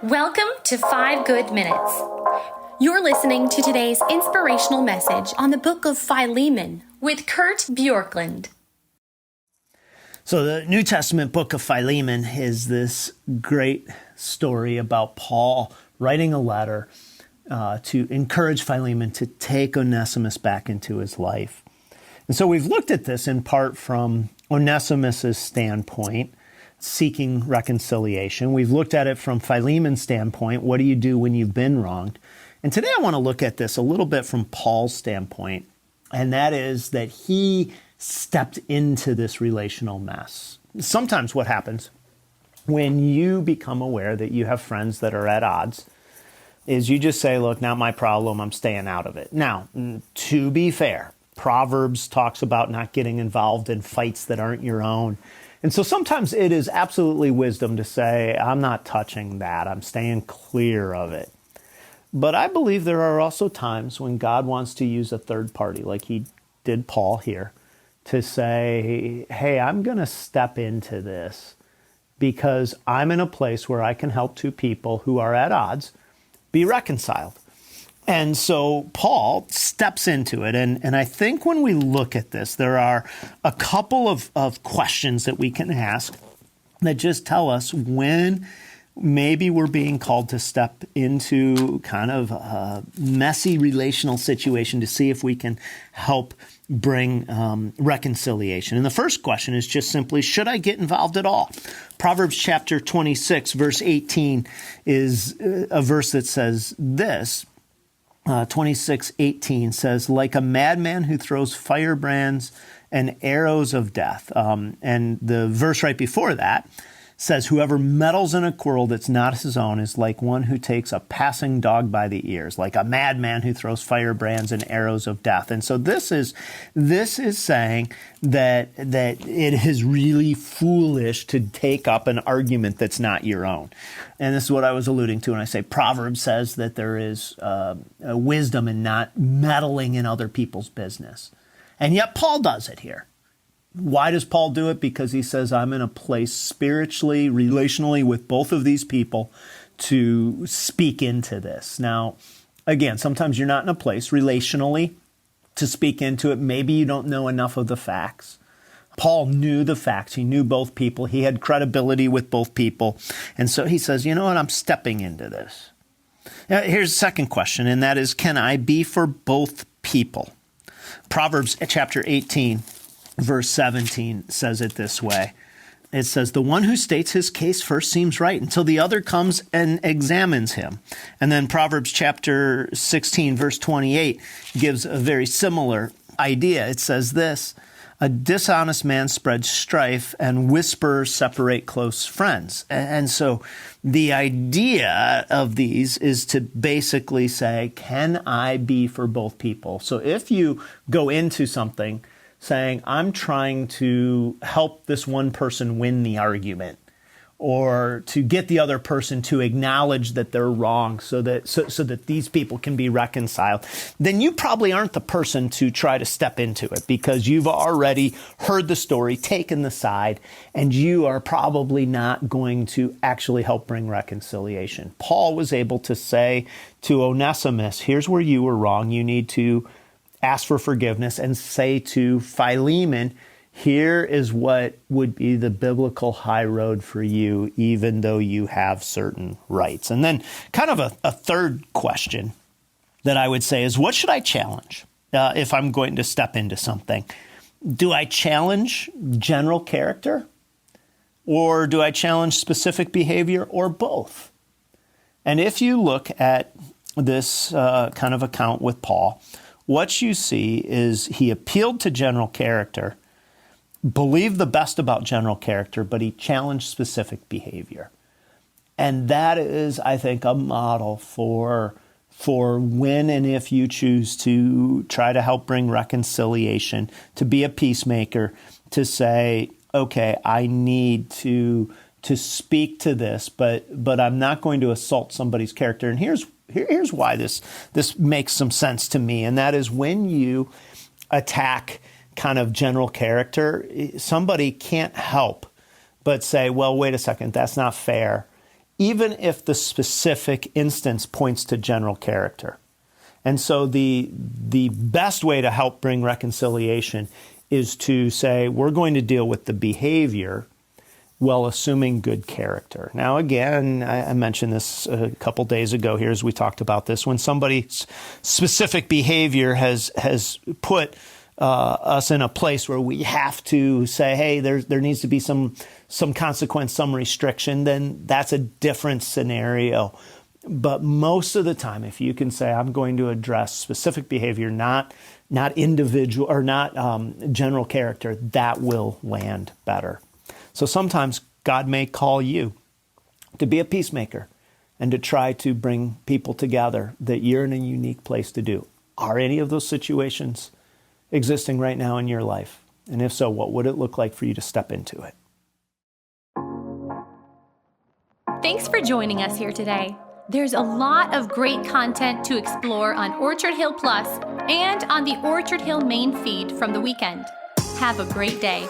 Welcome to 5 Good Minutes. You're listening to today's inspirational message on the book of Philemon with Kurt Bjorklund. So the New Testament book of Philemon is this great story about Paul writing a letter to encourage Philemon to take Onesimus back into his life. And so we've looked at this in part from Onesimus' standpoint, seeking reconciliation. We've looked at it from Philemon's standpoint, what do you do when you've been wronged? And today I want to look at this a little bit from Paul's standpoint, and that is that he stepped into this relational mess. Sometimes what happens when you become aware that you have friends that are at odds is you just say, look, not my problem, I'm staying out of it. Now, to be fair, Proverbs talks about not getting involved in fights that aren't your own. And so sometimes it is absolutely wisdom to say, I'm not touching that, I'm staying clear of it. But I believe there are also times when God wants to use a third party, like he did Paul here, to say, hey, I'm going to step into this because I'm in a place where I can help two people who are at odds be reconciled. And so Paul steps into it. And I think when we look at this, there are a couple of questions that we can ask that just tell us when maybe we're being called to step into kind of a messy relational situation to see if we can help bring reconciliation. And the first question is just simply, should I get involved at all? Proverbs chapter 26, verse 18 is a verse that says this. 26:18 says, like a madman who throws firebrands and arrows of death. And the verse right before that says, whoever meddles in a quarrel that's not his own is like one who takes a passing dog by the ears, like a madman who throws firebrands and arrows of death. And so this is saying that it is really foolish to take up an argument that's not your own. And this is what I was alluding to when I say Proverbs says that there is a wisdom in not meddling in other people's business. And yet Paul does it here. Why does Paul do it? Because he says, I'm in a place spiritually, relationally with both of these people to speak into this. Now, again, sometimes you're not in a place relationally to speak into it. Maybe you don't know enough of the facts. Paul knew the facts. He knew both people. He had credibility with both people. And so he says, you know what? I'm stepping into this. Now, here's the second question, and that is, can I be for both people? Proverbs chapter 18. Verse 17 says it this way. It says, the one who states his case first seems right until the other comes and examines him. And then Proverbs chapter 16, verse 28 gives a very similar idea. It says this, a dishonest man spreads strife and whispers separate close friends. And so the idea of these is to basically say, can I be for both people? So if you go into something saying, I'm trying to help this one person win the argument, or to get the other person to acknowledge that they're wrong so that these people can be reconciled, then you probably aren't the person to try to step into it because you've already heard the story, taken the side, and you are probably not going to actually help bring reconciliation. Paul was able to say to Onesimus, here's where you were wrong. You need to ask for forgiveness, and say to Philemon, here is what would be the biblical high road for you, even though you have certain rights. And then kind of a third question that I would say is, what should I challenge if I'm going to step into something? Do I challenge general character, or do I challenge specific behavior, or both? And if you look at this kind of account with Paul, what you see is he appealed to general character, believed the best about general character, but he challenged specific behavior. And that is, I think, a model for when and if you choose to try to help bring reconciliation, to be a peacemaker, to say, okay, I need to speak to this, but I'm not going to assault somebody's character. And here's why this makes some sense to me, and that is when you attack kind of general character, somebody can't help but say, well, wait a second, that's not fair. even if the specific instance points to general character. And so the best way to help bring reconciliation is to say, we're going to deal with the behavior while assuming good character. Now, again, I mentioned this a couple days ago here as we talked about this. When somebody's specific behavior has put us in a place where we have to say, hey, there needs to be some consequence, some restriction, then that's a different scenario. But most of the time, if you can say, I'm going to address specific behavior, not individual or not general character, that will land better. So sometimes God may call you to be a peacemaker and to try to bring people together that you're in a unique place to do. Are any of those situations existing right now in your life? And if so, what would it look like for you to step into it? Thanks for joining us here today. There's a lot of great content to explore on Orchard Hill Plus and on the Orchard Hill main feed from the weekend. Have a great day.